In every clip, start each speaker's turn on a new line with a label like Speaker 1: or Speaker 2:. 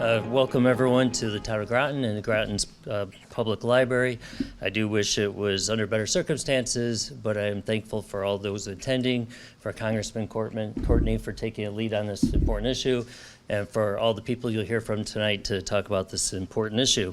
Speaker 1: Welcome everyone to the town of Groton and Groton's public library. I do wish it was under better circumstances, but I am thankful for all those attending, for Congressman Courtney for taking a lead on this important issue, and for all the people you'll hear from tonight to talk about this important issue.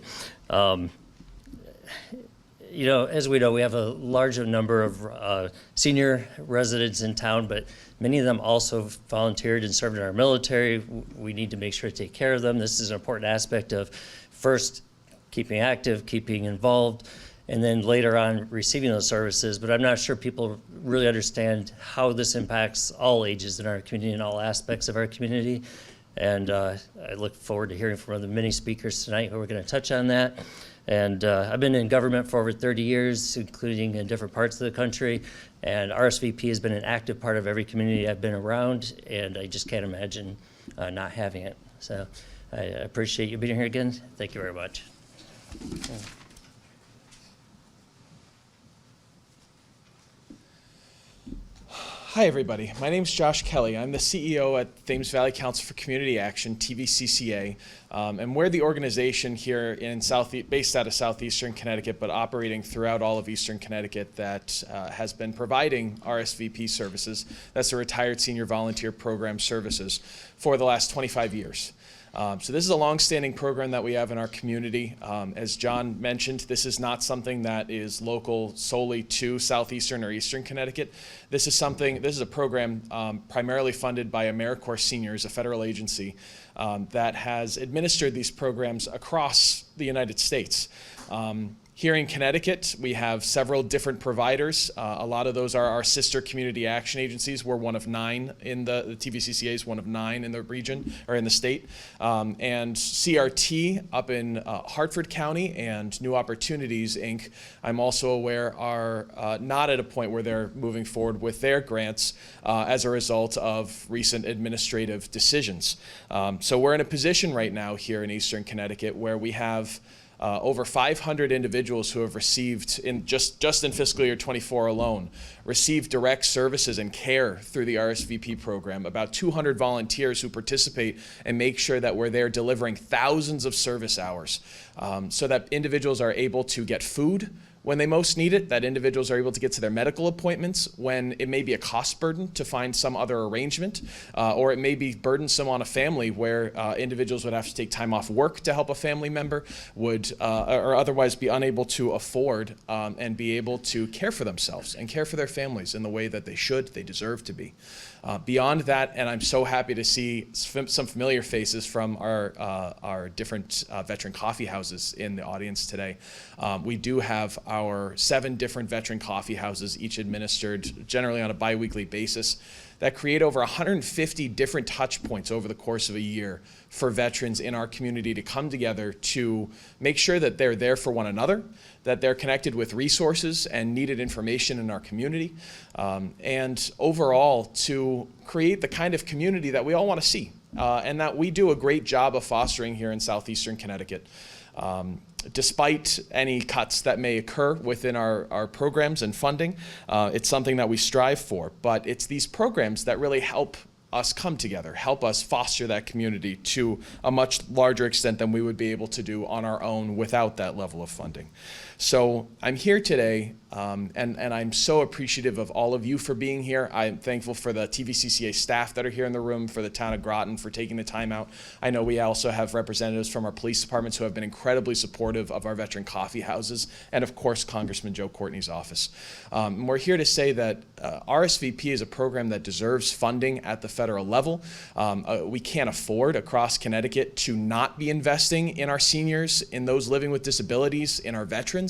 Speaker 1: You know, as we know, we have a large number of senior residents in town, but many of them also volunteered and served in our military. We need to make sure to take care of them. This is an important aspect of first keeping active, keeping involved, and then later on receiving those services. But I'm not sure people really understand how this impacts all ages in our community and all aspects of our community. And I look forward to hearing from the many speakers tonight who are going to touch on that. And I've been in government for over 30 years, including in different parts of the country. And RSVP has been an active part of every community I've been around, and I just can't imagine not having it. So I appreciate you being here again. Thank you very much.
Speaker 2: Hi everybody, my name is Josh Kelly. I'm the CEO at Thames Valley Council for Community Action, TVCCA, and we're the organization here in based out of southeastern Connecticut, but operating throughout all of eastern Connecticut that has been providing RSVP services, that's the Retired Senior Volunteer Program services, for the last 25 years. So this is a long-standing program that we have in our community. As John mentioned, this is not something that is local solely to southeastern or eastern Connecticut. This is a program primarily funded by AmeriCorps Seniors, a federal agency that has administered these programs across the United States. Here in Connecticut, we have several different providers. A lot of those are our sister community action agencies. We're one of 9 in the TVCCA is one of 9 in the region or in the state. And CRT up in Hartford County and New Opportunities, Inc., I'm also aware are not at a point where they're moving forward with their grants as a result of recent administrative decisions. So we're in a position right now here in Eastern Connecticut where we have over 500 individuals who have received, in just in fiscal year 24 alone, received direct services and care through the RSVP program. About 200 volunteers who participate and make sure that we're there delivering thousands of service hours so that individuals are able to get food when they most need it, that individuals are able to get to their medical appointments when it may be a cost burden to find some other arrangement, or it may be burdensome on a family where individuals would have to take time off work to help a family member, or otherwise be unable to afford and be able to care for themselves and care for their families in the way that they deserve to be. Beyond that, and I'm so happy to see some familiar faces from our different veteran coffee houses in the audience today. We do have our 7 different veteran coffee houses, each administered generally on a bi-weekly basis, that create over 150 different touch points over the course of a year for veterans in our community to come together to make sure that they're there for one another, that they're connected with resources and needed information in our community, and overall to create the kind of community that we all want to see, and that we do a great job of fostering here in southeastern Connecticut. Despite any cuts that may occur within our programs and funding, it's something that we strive for. But it's these programs that really help us come together, help us foster that community to a much larger extent than we would be able to do on our own without that level of funding. So I'm here today, and I'm so appreciative of all of you for being here. I'm thankful for the TVCCA staff that are here in the room, for the town of Groton for taking the time out. I know we also have representatives from our police departments who have been incredibly supportive of our veteran coffee houses, and of course, Congressman Joe Courtney's office. We're here to say that RSVP is a program that deserves funding at the federal level. We can't afford across Connecticut to not be investing in our seniors, in those living with disabilities, in our veterans.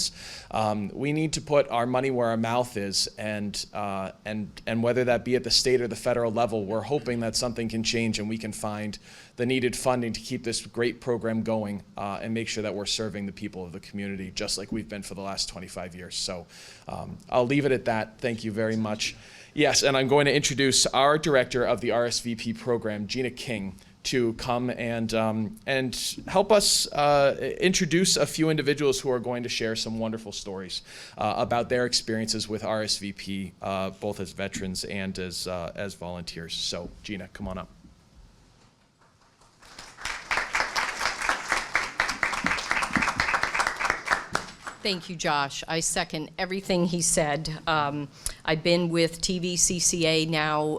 Speaker 2: We need to put our money where our mouth is, and whether that be at the state or the federal level, we're hoping that something can change and we can find the needed funding to keep this great program going and make sure that we're serving the people of the community just like we've been for the last 25 years. So I'll leave it at that. Thank you very much. Yes, and I'm going to introduce our director of the RSVP program, Gina King, to come and help us introduce a few individuals who are going to share some wonderful stories about their experiences with RSVP, both as veterans and as volunteers. So, Gina, come on up.
Speaker 3: Thank you, Josh. I second everything he said. I've been with TVCCA now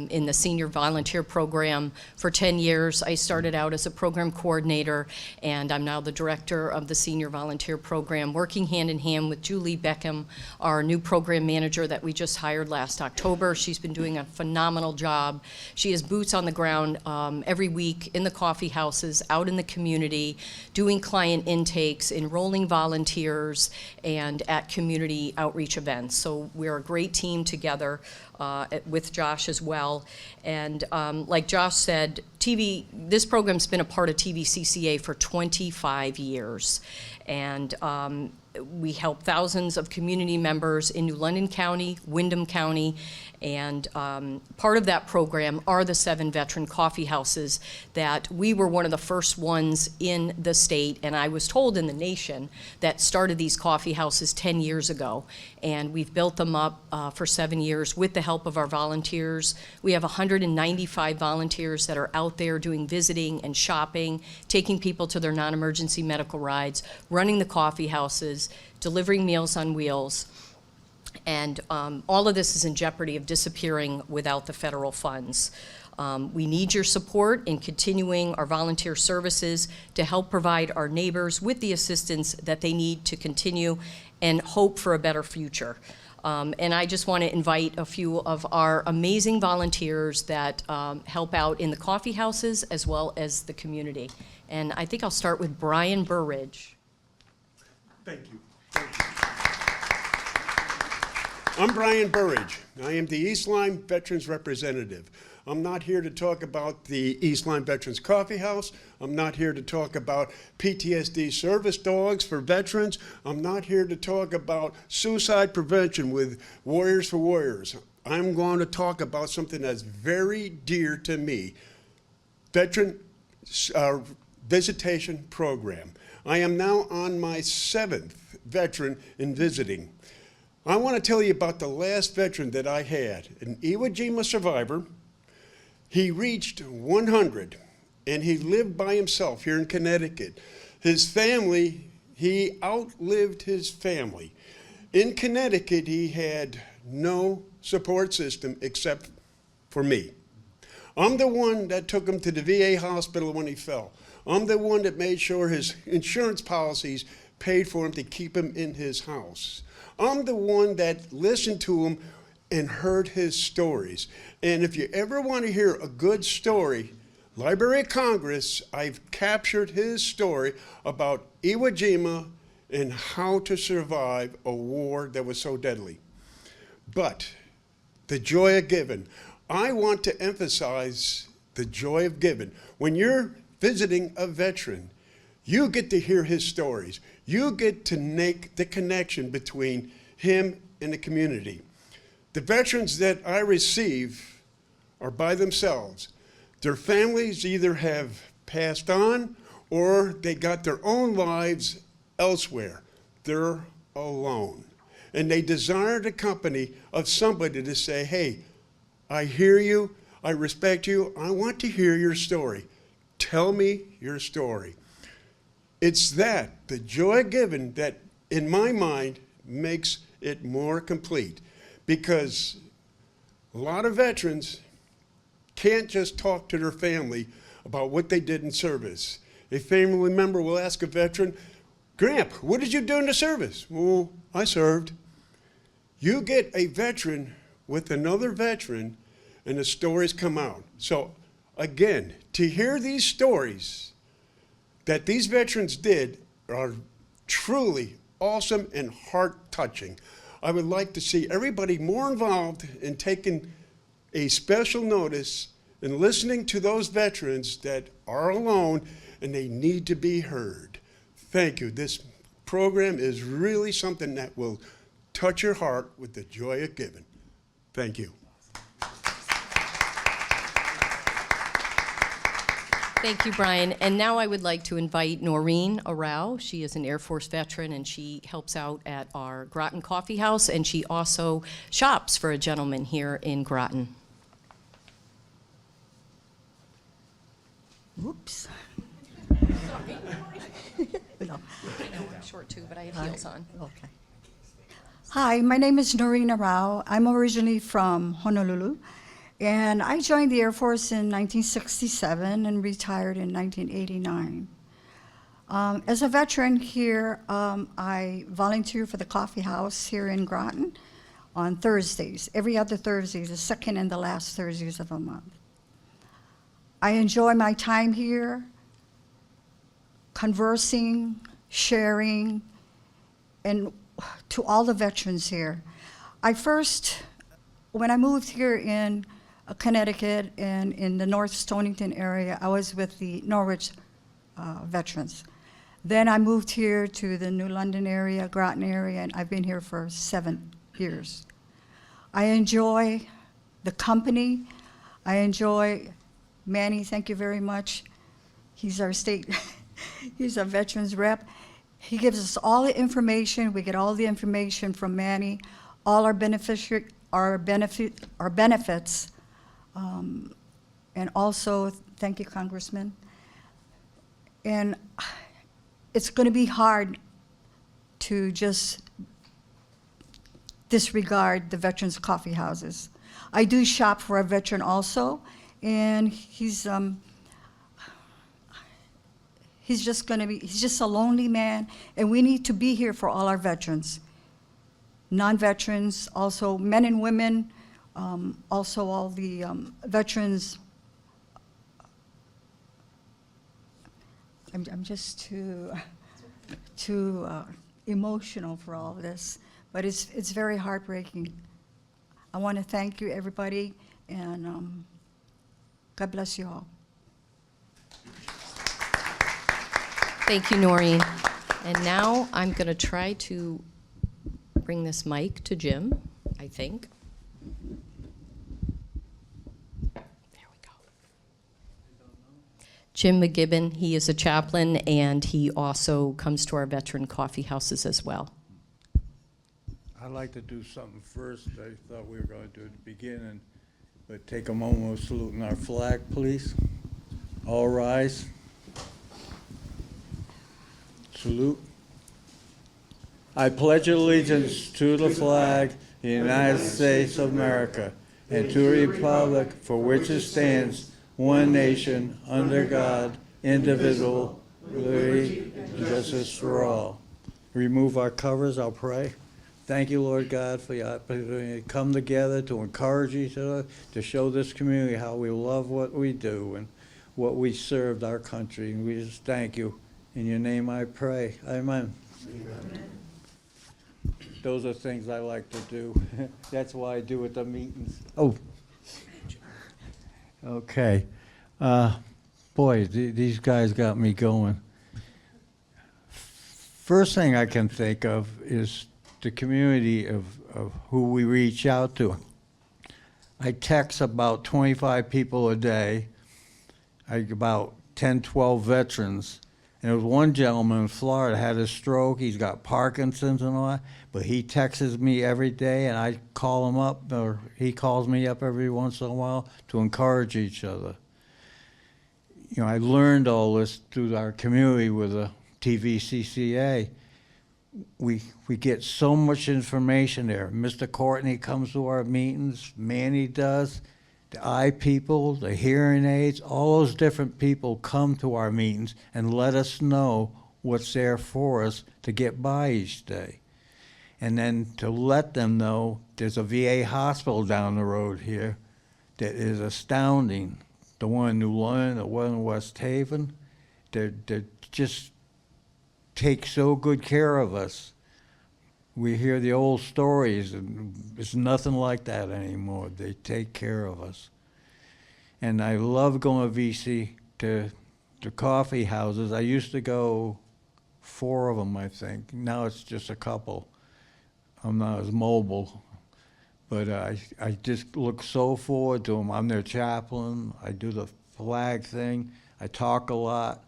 Speaker 3: in the senior volunteer program for 10 years. I started out as a program coordinator, and I'm now the director of the senior volunteer program, working hand in hand with Julie Beckham, our new program manager that we just hired last October. She's been doing a phenomenal job. She has boots on the ground every week in the coffee houses, out in the community, doing client intakes, enrolling volunteers, and at community outreach events. So we're a great team together with Josh as well. And like Josh said, this program's been a part of TVCCA for 25 years. And we help thousands of community members in New London County, Windham County, and part of that program are the 7 veteran coffee houses that we were one of the first ones in the state, and I was told in the nation, that started these coffee houses 10 years ago. And we've built them up for 7 years with the help of our volunteers. We have 195 volunteers that are out there doing visiting and shopping, taking people to their non-emergency medical rides, running the coffee houses, delivering Meals on Wheels. And all of this is in jeopardy of disappearing without the federal funds. We need your support in continuing our volunteer services to help provide our neighbors with the assistance that they need to continue and hope for a better future. And I just want to invite a few of our amazing volunteers that help out in the coffee houses as well as the community. And I think I'll start with Brian Burridge.
Speaker 4: Thank you. Thank you. I'm Brian Burridge. I am the East Lyme Veterans Representative. I'm not here to talk about the East Lyme Veterans Coffee House. I'm not here to talk about PTSD service dogs for veterans. I'm not here to talk about suicide prevention with Warriors for Warriors. I'm going to talk about something that's very dear to me, veteran visitation program. I am now on my 7th veteran in visiting. I want to tell you about the last veteran that I had, an Iwo Jima survivor. He reached 100, and he lived by himself here in Connecticut. His family, he outlived his family. In Connecticut, he had no support system except for me. I'm the one that took him to the VA hospital when he fell. I'm the one that made sure his insurance policies paid for him to keep him in his house. I'm the one that listened to him and heard his stories. And if you ever want to hear a good story, Library of Congress, I've captured his story about Iwo Jima and how to survive a war that was so deadly. But the joy of giving. I want to emphasize the joy of giving. When you're visiting a veteran, you get to hear his stories. You get to make the connection between him and the community. The veterans that I receive are by themselves. Their families either have passed on or they got their own lives elsewhere. They're alone. And they desire the company of somebody to say, hey, I hear you, I respect you, I want to hear your story. Tell me your story. It's that, the joy given, that in my mind makes it more complete. Because a lot of veterans can't just talk to their family about what they did in service. A family member will ask a veteran, Gramp, what did you do in the service? Well, I served. You get a veteran with another veteran and the stories come out. So again, to hear these stories that these veterans did are truly awesome and heart-touching. I would like to see everybody more involved in taking a special notice and listening to those veterans that are alone and they need to be heard. Thank you. This program is really something that will touch your heart with the joy of giving. Thank you.
Speaker 3: Thank you, Brian. And now I would like to invite Noreen Arau. She is an Air Force veteran, and she helps out at our Groton Coffee House, and she also shops for a gentleman here in Groton.
Speaker 5: Whoops. No.
Speaker 3: I'm short too, but I have heels on.
Speaker 5: Okay. Hi, my name is Norina Rao. I'm originally from Honolulu, and I joined the Air Force in 1967 and retired in 1989. As a veteran here, I volunteer for the coffee house here in Groton on Thursdays, every other Thursday, the second and the last Thursdays of the month. I enjoy my time here, conversing, sharing, and to all the veterans here. When I moved here in Connecticut and in the North Stonington area, I was with the Norwich veterans. Then I moved here to the New London area, Groton area, and I've been here for 7 years. I enjoy the company. I enjoy Manny, thank you very much. He's our state, he's our veterans rep. He gives us all the information. We get all the information from Manny, all our benefits, and also, thank you, Congressman. And it's going to be hard to just disregard the veterans' coffee houses. I do shop for a veteran also, and he's just a lonely man, and we need to be here for all our veterans. Non-veterans, also men and women, also all the veterans. I'm just too emotional for all of this, but it's very heartbreaking. I want to thank you, everybody, and God bless you all.
Speaker 3: Thank you, Noreen. And now I'm going to try to bring this mic to Jim, I think. There we go. Jim McGibbon, he is a chaplain, and he also comes to our veteran coffee houses as well.
Speaker 6: I'd like to do something first. I thought we were going to do it at the beginning, but take a moment of saluting our flag, please. All rise. Salute. I pledge allegiance to the flag, the United States of America, and to the republic for which it stands, one nation, under God, indivisible, liberty, and justice for all. Remove our covers, I'll pray. Thank you, Lord God, for the opportunity to come together, to encourage each other, to show this community how we love what we do and what we served our country. And we just thank you. In your name I pray. Amen. Amen. Those are things I like to do. That's why I do at the meetings. Oh. Okay. Boy, these guys got me going. First thing I can think of is the community of who we reach out to. I text about 25 people a day, about 10, 12 veterans. And there was one gentleman in Florida had a stroke. He's got Parkinson's and all that, but he texts me every day, and I call him up, or he calls me up every once in a while to encourage each other. You know, I learned all this through our community with the TVCCA. We get so much information there. Mr. Courtney comes to our meetings, Manny does, the eye people, the hearing aids, all those different people come to our meetings and let us know what's there for us to get by each day. And then to let them know there's a VA hospital down the road here that is astounding. The one in New London, the one in West Haven, they just take so good care of us. We hear the old stories, and it's nothing like that anymore. They take care of us. And I love going to VC to coffee houses. I used to go 4 of them, I think. Now it's just a couple. I'm not as mobile. But I just look so forward to them. I'm their chaplain. I do the flag thing. I talk a lot.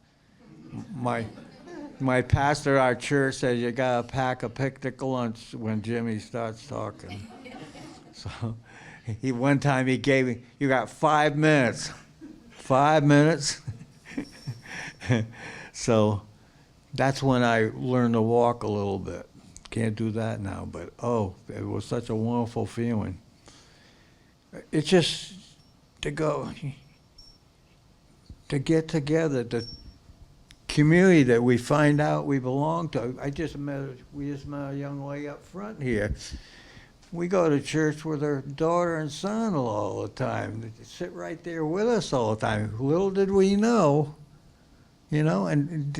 Speaker 6: My pastor at our church says you gotta pack a picnic lunch when Jimmy starts talking. So one time he gave me, you got 5 minutes. 5 minutes. So That's when I learned to walk a little bit. Can't do that now, but oh, it was such a wonderful feeling. It's just to get together, the community that we find out we belong to. We just met a young lady up front here. We go to church with her daughter and son all the time. They sit right there with us all the time. Little did we know, and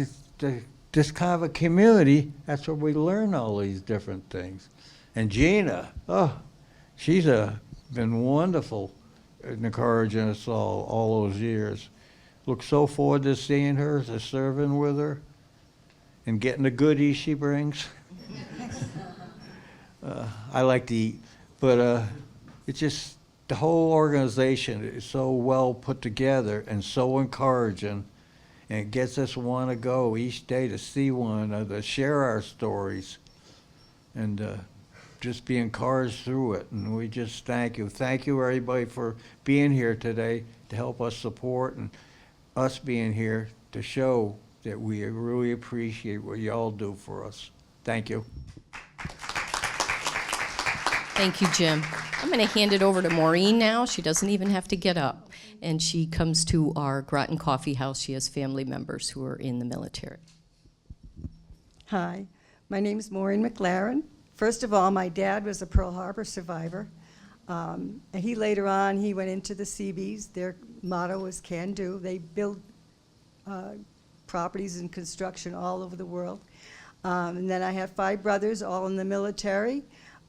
Speaker 6: this kind of a community, that's where we learn all these different things. And Gina, she's been wonderful in encouraging us all those years. Look so forward to seeing her, to serving with her, and getting the goodies she brings. I like to eat, but it's just the whole organization is so well put together and so encouraging, and it gets us want to go each day to see one another, share our stories, and just be encouraged through it. And we just thank you. Thank you, everybody, for being here today to help us support, and us being here to show that we really appreciate what y'all do for us. Thank you.
Speaker 3: Thank you, Jim. I'm going to hand it over to Maureen now. She doesn't even have to get up. And she comes to our Groton Coffee House. She has family members who are in the military.
Speaker 7: Hi, my name is Maureen McLaren. First of all, my dad was a Pearl Harbor survivor. And he later on, he went into the Seabees. Their motto was can do. They build properties and construction all over the world. And then I have 5 brothers, all in the military,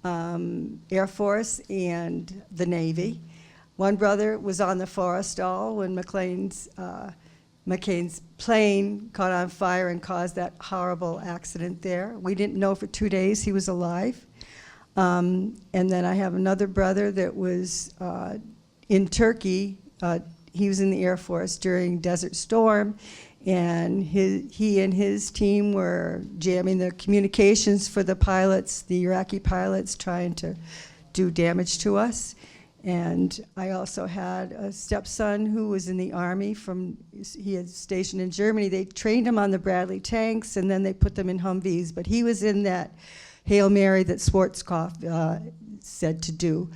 Speaker 7: Air Force and the Navy. One brother was on the Forrestal when McCain's plane caught on fire and caused that horrible accident there. We didn't know for 2 days he was alive. And then I have another brother that was in Turkey. He was in the Air Force during Desert Storm, and he and his team were jamming the communications for the pilots, the Iraqi pilots, trying to do damage to us. And I also had a stepson who was in the Army he had stationed in Germany. They trained him on the Bradley tanks, and then they put them in Humvees. But he was in that Hail Mary that Schwarzkopf said to do.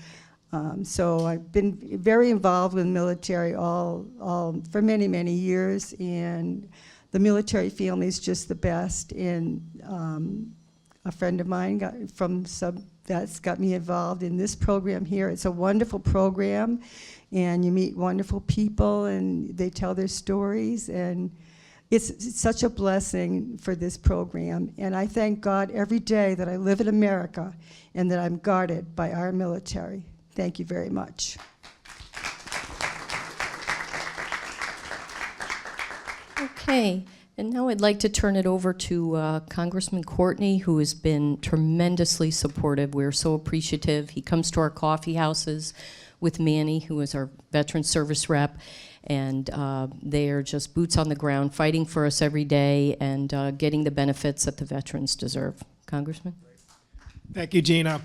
Speaker 7: So I've been very involved with the military for many, many years, and the military family is just the best. And a friend of mine from Sub-Vets got me involved in this program here. It's a wonderful program, and you meet wonderful people, and they tell their stories, and it's such a blessing for this program. And I thank God every day that I live in America and that I'm guarded by our military. Thank you very much.
Speaker 3: Okay, and now I'd like to turn it over to Congressman Courtney, who has been tremendously supportive. We're so appreciative. He comes to our coffee houses with Manny, who is our veteran service rep, and they are just boots on the ground, fighting for us every day and getting the benefits that the veterans deserve. Congressman?
Speaker 8: Thank you, Gina.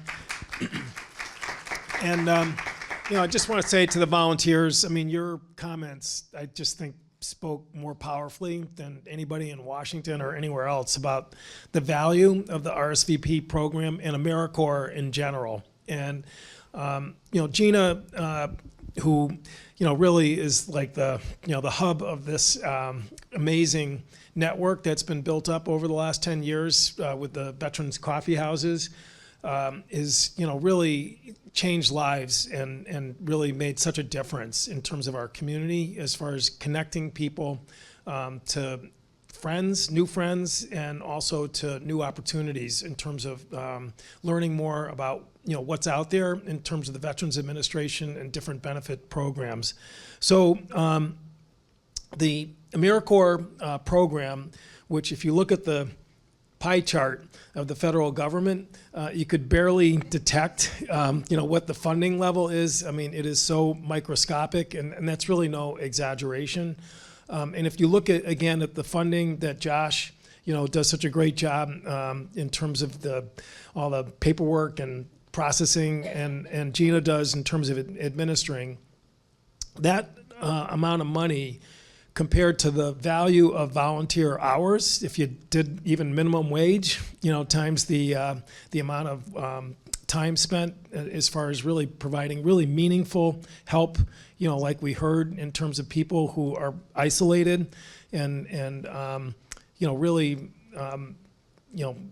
Speaker 8: And, I just want to say to the volunteers, your comments, I just think spoke more powerfully than anybody in Washington or anywhere else about the value of the RSVP program and AmeriCorps in general. And, Gina, who, really is like the hub of this amazing network that's been built up over the last 10 years with the Veterans Coffee Houses, is, really changed lives and really made such a difference in terms of our community as far as connecting people to friends, new friends, and also to new opportunities in terms of learning more about what's out there in terms of the Veterans Administration and different benefit programs. So the AmeriCorps program, which if you look at the pie chart of the federal government, you could barely detect, what the funding level is. It is so microscopic, and that's really no exaggeration. And if you look at, again, at the funding that Josh, does such a great job in terms of all the paperwork and processing, and Gina does in terms of administering, that amount of money compared to the value of volunteer hours, if you did even minimum wage, times the amount of time spent as far as really providing really meaningful help, like we heard in terms of people who are isolated and really,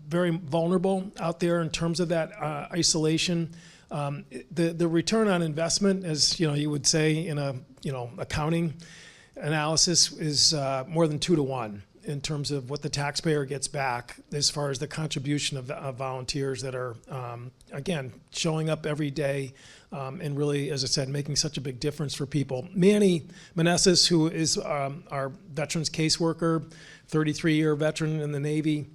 Speaker 8: very vulnerable out there in terms of that isolation. The return on investment, as you would say in a accounting analysis, is more than 2 to 1 in terms of what the taxpayer gets back as far as the contribution of volunteers that are again showing up every day and really, as I said, making such a big difference for people. Manny Meneses, who is our veterans caseworker, 33-year veteran in the Navy,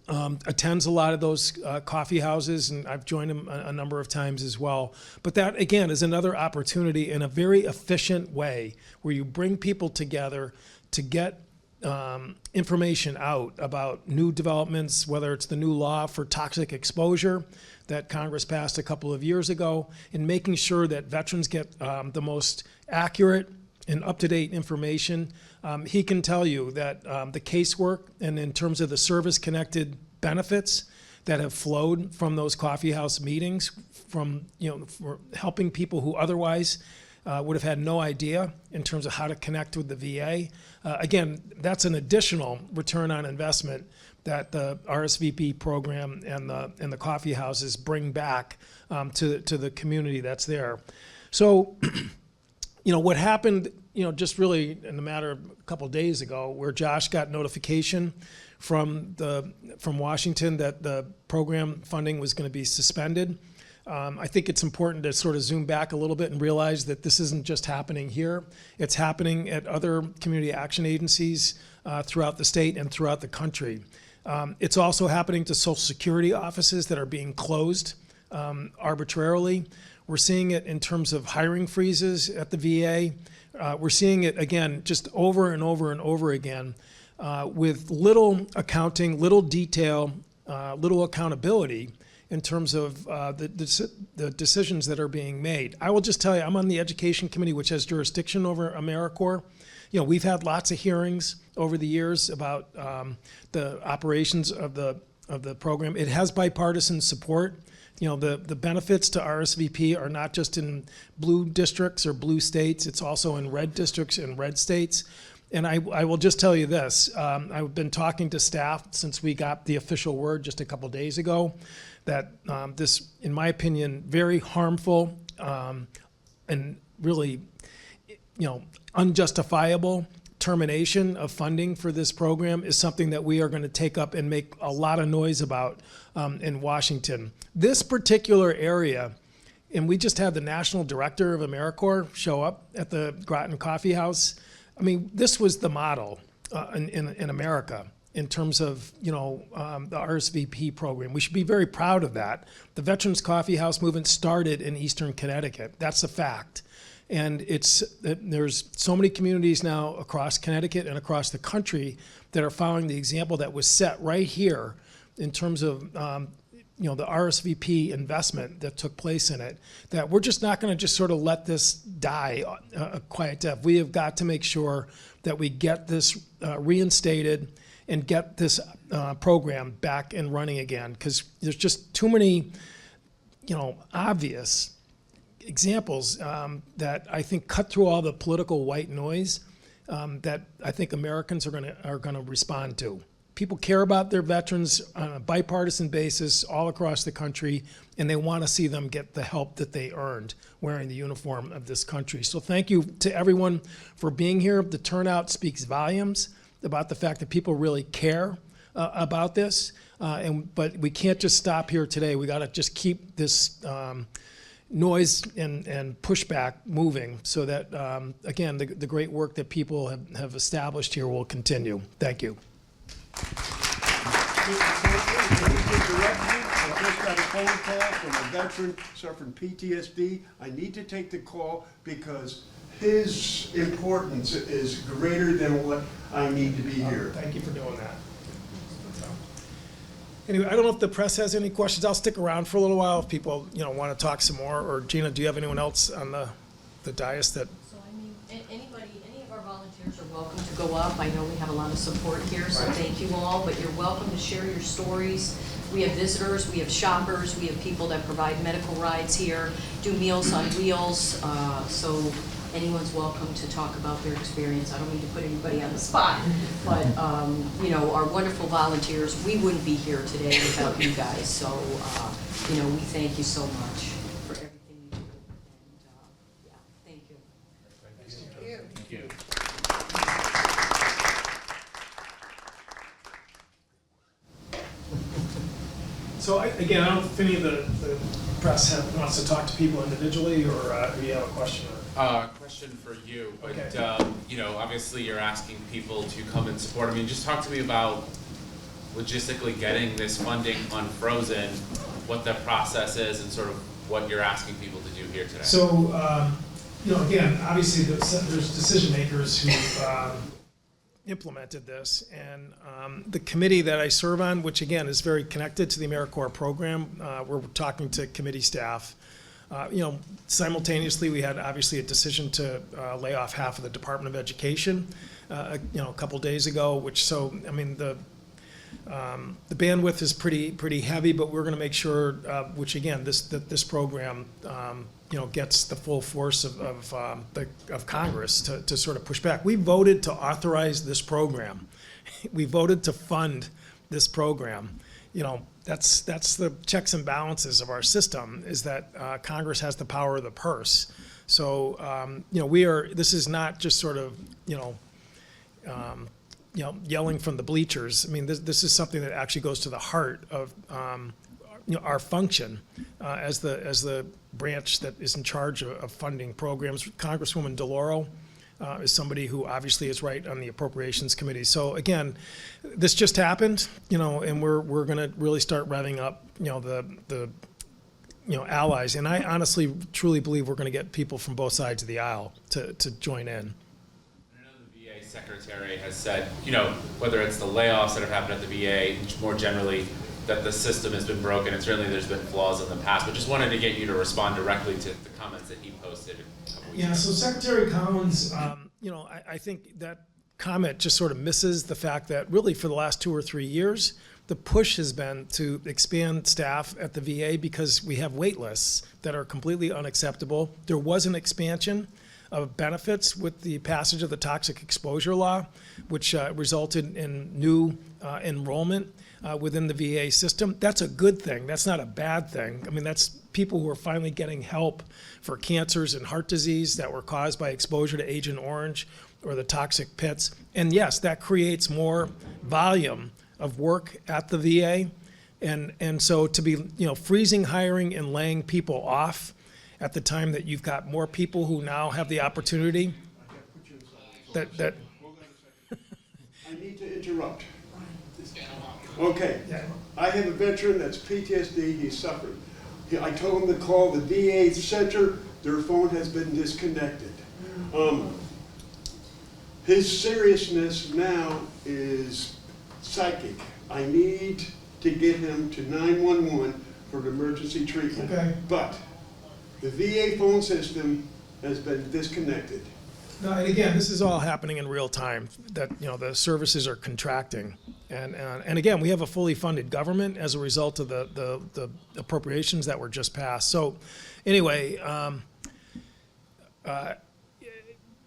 Speaker 8: attends a lot of those coffee houses, and I've joined him a number of times as well. But that, again, is another opportunity in a very efficient way where you bring people together to get information out about new developments, whether it's the new law for toxic exposure that Congress passed a couple of years ago, and making sure that veterans get the most accurate and up-to-date information. He can tell you that the casework and in terms of the service-connected benefits that have flowed from those coffee house meetings, from for helping people who otherwise would have had no idea in terms of how to connect with the VA. Again, that's an additional return on investment that the RSVP program and the coffee houses bring back to the community that's there. So, what happened, just really in a matter of a couple of days ago, where Josh got notification from Washington that the program funding was going to be suspended. I think it's important to sort of zoom back a little bit and realize that this isn't just happening here. It's happening at other community action agencies throughout the state and throughout the country. It's also happening to Social Security offices that are being closed arbitrarily. We're seeing it in terms of hiring freezes at the VA. We're seeing it, again, just over and over and over again with little accounting, little detail, little accountability in terms of the decisions that are being made. I will just tell you, I'm on the Education Committee, which has jurisdiction over AmeriCorps. We've had lots of hearings over the years about the operations of the program. It has bipartisan support. The benefits to RSVP are not just in blue districts or blue states, it's also in red districts and red states. And I will just tell you this, I've been talking to staff since we got the official word just a couple days ago that this, in my opinion, very harmful and really, unjustifiable termination of funding for this program is something that we are going to take up and make a lot of noise about in Washington. This particular area, and we just had the national director of AmeriCorps show up at the Groton Coffee House. I mean, this was the model in America in terms of the RSVP program. We should be very proud of that. The Veterans Coffee House movement started in Eastern Connecticut. That's a fact. And there's so many communities now across Connecticut and across the country that are following the example that was set right here in terms of the RSVP investment that took place in it, that we're just not going to just sort of let this die a quiet death. We have got to make sure that we get this reinstated and get this program back and running again, because there's just too many obvious examples that I think cut through all the political white noise that I think Americans are going to respond to. People care about their veterans on a bipartisan basis all across the country, and they want to see them get the help that they earned wearing the uniform of this country. So thank you to everyone for being here. The turnout speaks volumes about the fact that people really care about this, but we can't just stop here today. We got to just keep this noise and pushback moving so that, again, the great work that people have established here will continue. Thank you.
Speaker 4: I just got a phone call from a veteran suffering PTSD. I need to take the call because his importance is greater than what I need to be here.
Speaker 8: Thank you for doing that. Anyway, I don't know if the press has any questions. I'll stick around for a little while if people want to talk some more. Or Gina, do you have anyone else on the dais that?
Speaker 3: So any of our volunteers are welcome to go up. I know we have a lot of support here, so thank you all, but you're welcome to share your stories. We have visitors, we have shoppers, we have people that provide medical rides here, do Meals on Wheels, so anyone's welcome to talk about their experience. I don't mean to put anybody on the spot, but, you know, our wonderful volunteers, we wouldn't be here today without you guys, so, you know, we thank you so much for everything you do, and, yeah, thank you.
Speaker 9: Thank you.
Speaker 8: So again, I don't know if any of the press wants to talk to people individually, or do you have a question?
Speaker 9: Question for you, but,
Speaker 8: Okay.
Speaker 9: you know, obviously you're asking people to come and support. I mean, just talk to me about logistically getting this funding unfrozen, what the process is, and sort of what you're asking people to do here today.
Speaker 8: So, you know, again, obviously there's decision makers who implemented this, and the committee that I serve on, which again is very connected to the AmeriCorps program, we're talking to committee staff. You know, simultaneously, we had obviously a decision to lay off half of the Department of Education, you know, a couple days ago. Which, so I mean, the bandwidth is pretty heavy, but we're going to make sure, which again, this program, you know, gets the full force of Congress to sort of push back. We voted to authorize this program. We voted to fund this program. You know, that's the checks and balances of our system, is that Congress has the power of the purse. So, you know, this is not just sort of, you know, yelling from the bleachers. I mean, this is something that actually goes to the heart of, you know, our function as the branch that is in charge of funding programs. Congresswoman DeLauro is somebody who obviously is right on the Appropriations Committee. So again, this just happened, you know, and we're going to really start revving up, you know, the you know, allies. And I honestly, truly believe we're going to get people from both sides of the aisle to join in.
Speaker 9: I know the VA Secretary has said, you know, whether it's the layoffs that have happened at the VA, more generally, that the system has been broken, and certainly there's been flaws in the past, but just wanted to get you to respond directly to the comments that he posted a couple weeks ago.
Speaker 8: Yeah, so Secretary Collins, you know, I think that comment just sort of misses the fact that really for the last 2 or 3 years, the push has been to expand staff at the VA because we have wait lists that are completely unacceptable. There was an expansion of benefits with the passage of the toxic exposure law, which resulted in new enrollment within the VA system. That's a good thing. That's not a bad thing. I mean, that's people who are finally getting help for cancers and heart disease that were caused by exposure to Agent Orange or the toxic pits. And yes, that creates more volume of work at the VA. And so to be, you know, freezing hiring and laying people off at the time that you've got more people who now have the opportunity that
Speaker 4: Hold on a second. I need to interrupt. Okay, I have a veteran that's PTSD, he's suffering. I told him to call the VA center, their phone has been disconnected. His seriousness now is psychic. I need to get him to 911 for an emergency treatment.
Speaker 8: Okay.
Speaker 4: But the VA phone system has been disconnected.
Speaker 8: No, and again, this is all happening in real time, that, you know, the services are contracting. And again, we have a fully funded government as a result of the appropriations that were just passed. So anyway,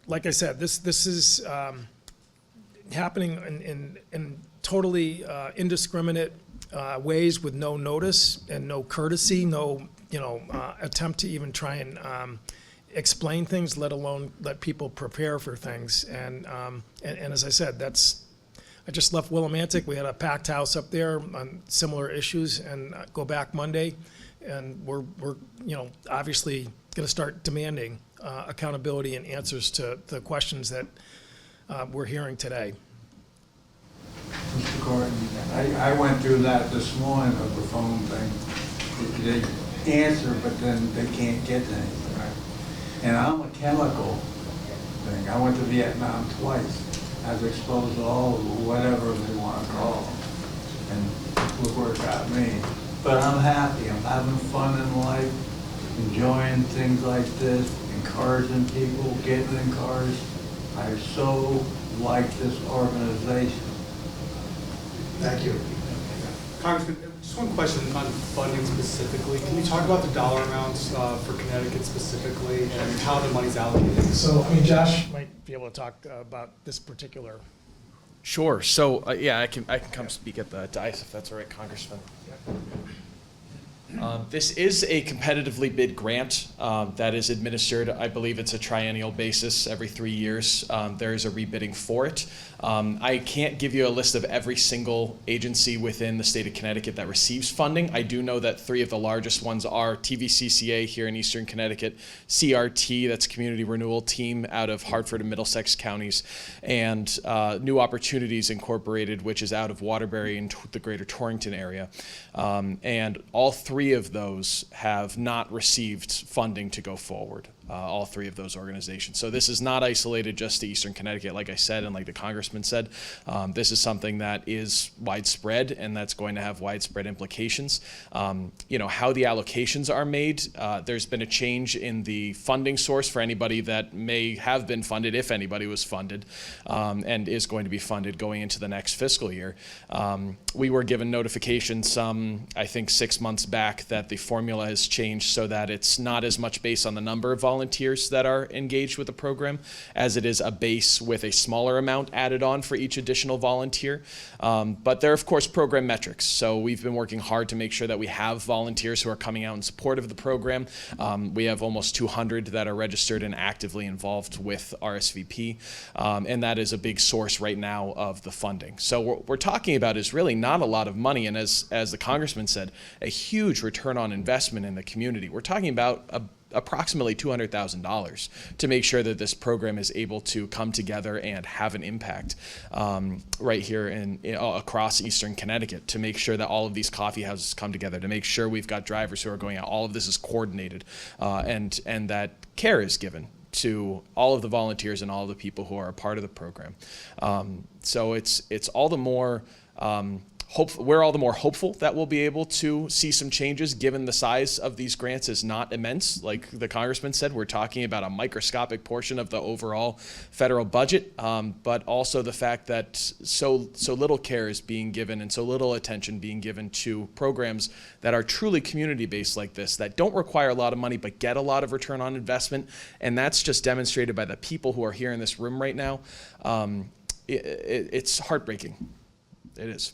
Speaker 8: like I said, this is happening in totally indiscriminate ways with no notice and no courtesy, no, you know, attempt to even try and explain things, let alone let people prepare for things. And as I said, I just left Willimantic. We had a packed house up there on similar issues, and go back Monday, and we're you know, obviously going to start demanding accountability and answers to the questions that we're hearing today.
Speaker 6: Mr. Courtney, I went through that this morning of the phone thing. They answer, but then they can't get anything. Right? And I'm a chemical thing. I went to Vietnam twice. I was exposed to all whatever they want to call them. And look where it got me. But I'm happy. I'm having fun in life, enjoying things like this, encouraging people, getting in cars. I so like this organization.
Speaker 10: Thank you. Congressman, just one question on funding specifically. Can you talk about the dollar amounts for Connecticut specifically and how the money's allocated?
Speaker 8: So, I mean, Josh might be able to talk about this particular.
Speaker 2: Sure. So yeah, I can come speak at the dais if that's all right, Congressman. This is a competitively bid grant that is administered. I believe it's a triennial basis every 3 years. There is a rebidding for it. I can't give you a list of every single agency within the state of Connecticut that receives funding. I do know that 3 of the largest ones are TVCCA here in Eastern Connecticut, CRT, that's Community Renewal Team out of Hartford and Middlesex counties, and New Opportunities Incorporated, which is out of Waterbury and the greater Torrington area. And all 3 of those have not received funding to go forward. All 3 of those organizations. So this is not isolated just to Eastern Connecticut, like I said, and like the Congressman said. This is something that is widespread, and that's going to have widespread implications. You know, how the allocations are made, there's been a change in the funding source for anybody that may have been funded, if anybody was funded, and is going to be funded going into the next fiscal year. We were given notification I think 6 months back that the formula has changed so that it's not as much based on the number of volunteers that are engaged with the program as it is a base with a smaller amount added on for each additional volunteer. But there are, of course, program metrics. So we've been working hard to make sure that we have volunteers who are coming out in support of the program. We have almost 200 that are registered and actively involved with RSVP. And that is a big source right now of the funding. So what we're talking about is really not a lot of money. And as the Congressman said, a huge return on investment in the community. We're talking about approximately $200,000 to make sure that this program is able to come together and have an impact right here across Eastern Connecticut, to make sure that all of these coffee houses come together, to make sure we've got drivers who are going out. All of this is coordinated and that care is given to all of the volunteers and all of the people who are a part of the program. So it's all the more we're all the more hopeful that we'll be able to see some changes, given the size of these grants is not immense. Like the Congressman said, we're talking about a microscopic portion of the overall federal budget, but also the fact that so little care is being given and so little attention being given to programs that are truly community-based like this, that don't require a lot of money but get a lot of return on investment. And that's just demonstrated by the people who are here in this room right now. It's heartbreaking. It is.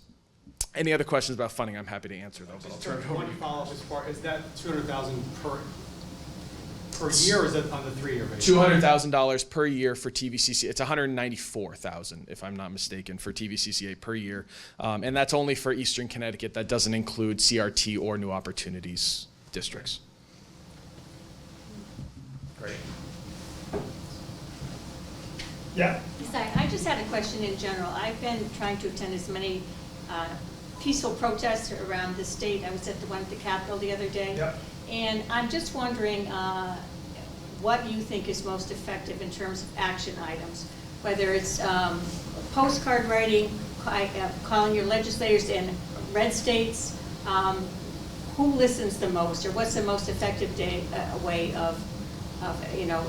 Speaker 2: Any other questions about funding? I'm happy to answer those.
Speaker 10: Just one follow-up as far, is that $200,000 per year, or is that on the 3-year basis?
Speaker 2: $200,000 per year for TVCCA. It's $194,000, if I'm not mistaken, for TVCCA per year. And that's only for Eastern Connecticut. That doesn't include CRT or New Opportunities districts.
Speaker 8: Great. Yeah.
Speaker 11: Sorry, I just had a question in general. I've been trying to attend as many peaceful protests around the state. I was at the one at the Capitol the other day.
Speaker 8: Yep.
Speaker 11: And I'm just wondering what you think is most effective in terms of action items, whether it's postcard writing, calling your legislators in red states, who listens the most, or what's the most effective way of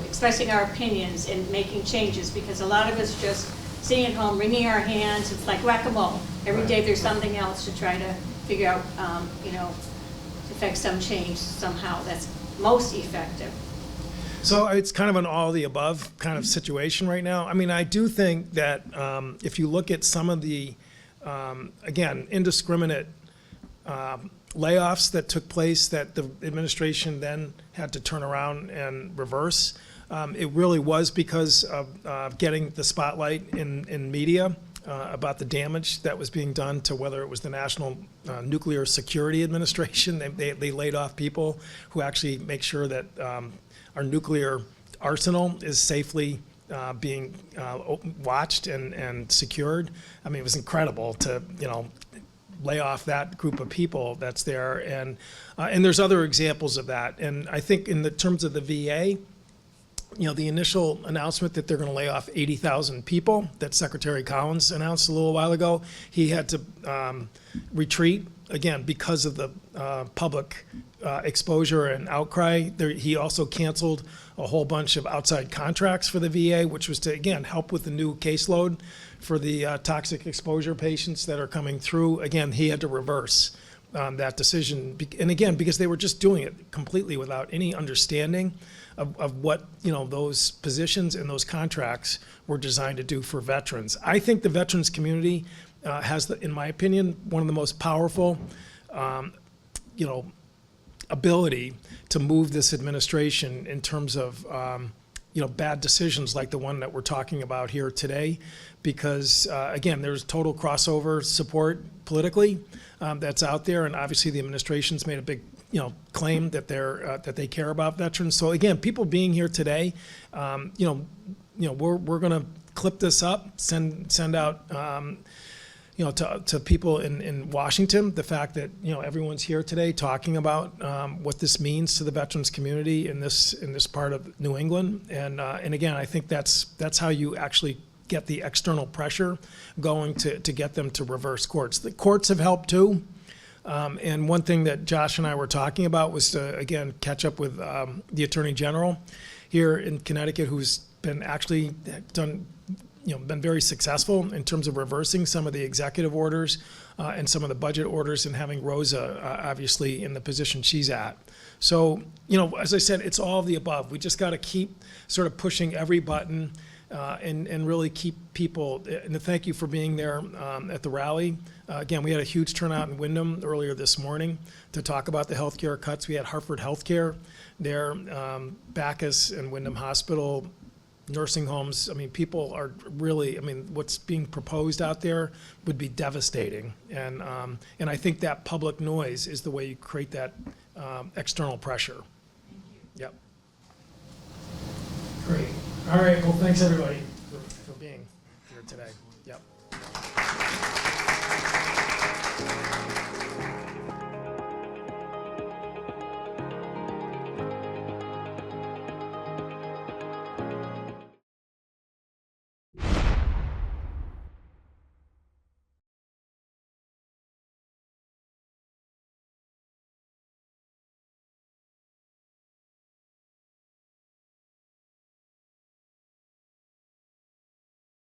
Speaker 11: expressing our opinions and making changes, because a lot of us just sitting at home, wringing our hands. It's like whack-a-mole. Every day there's something else to try to figure out, affect some change somehow that's most effective.
Speaker 8: So it's kind of an all of the above kind of situation right now. I mean, I do think that if you look at some of the, again, indiscriminate layoffs that took place that the administration then had to turn around and reverse, it really was because of getting the spotlight in media about the damage that was being done to, whether it was the National Nuclear Security Administration. They laid off people who actually make sure that our nuclear arsenal is safely being watched and secured. I mean, it was incredible to, lay off that group of people that's there. And there's other examples of that. And I think in the terms of the VA, the initial announcement that they're going to lay off 80,000 people that Secretary Collins announced a little while ago, he had to retreat, again, because of the public exposure and outcry. He also canceled a whole bunch of outside contracts for the VA, which was to, again, help with the new caseload for the toxic exposure patients that are coming through. Again, he had to reverse that decision. And again, because they were just doing it completely without any understanding of what, those positions and those contracts were designed to do for veterans. I think the veterans community has, in my opinion, one of the most powerful, ability to move this administration in terms of, bad decisions like the one that we're talking about here today. Because, again, there's total crossover support politically that's out there. And obviously the administration's made a big, claim that that they care about veterans. So again, people being here today, we're going to clip this up, send out, to people in Washington, the fact that, everyone's here today talking about what this means to the veterans community in this part of New England. And again, I think that's how you actually get the external pressure going to get them to reverse courts. The courts have helped too. And one thing that Josh and I were talking about was to, again, catch up with the Attorney General here in Connecticut, who's been actually been very successful in terms of reversing some of the executive orders and some of the budget orders, and having Rosa obviously in the position she's at. So, as I said, it's all of the above. We just got to keep sort of pushing every button and really keep people, and thank you for being there at the rally. Again, we had a huge turnout in Wyndham earlier this morning to talk about the healthcare cuts. We had Hartford Healthcare there, Bacchus and Wyndham Hospital, nursing homes. I mean, people are really, what's being proposed out there would be devastating. And I think that public noise is the way you create that external pressure. Yep. Great. All right, well, thanks everybody for being here today. Yep.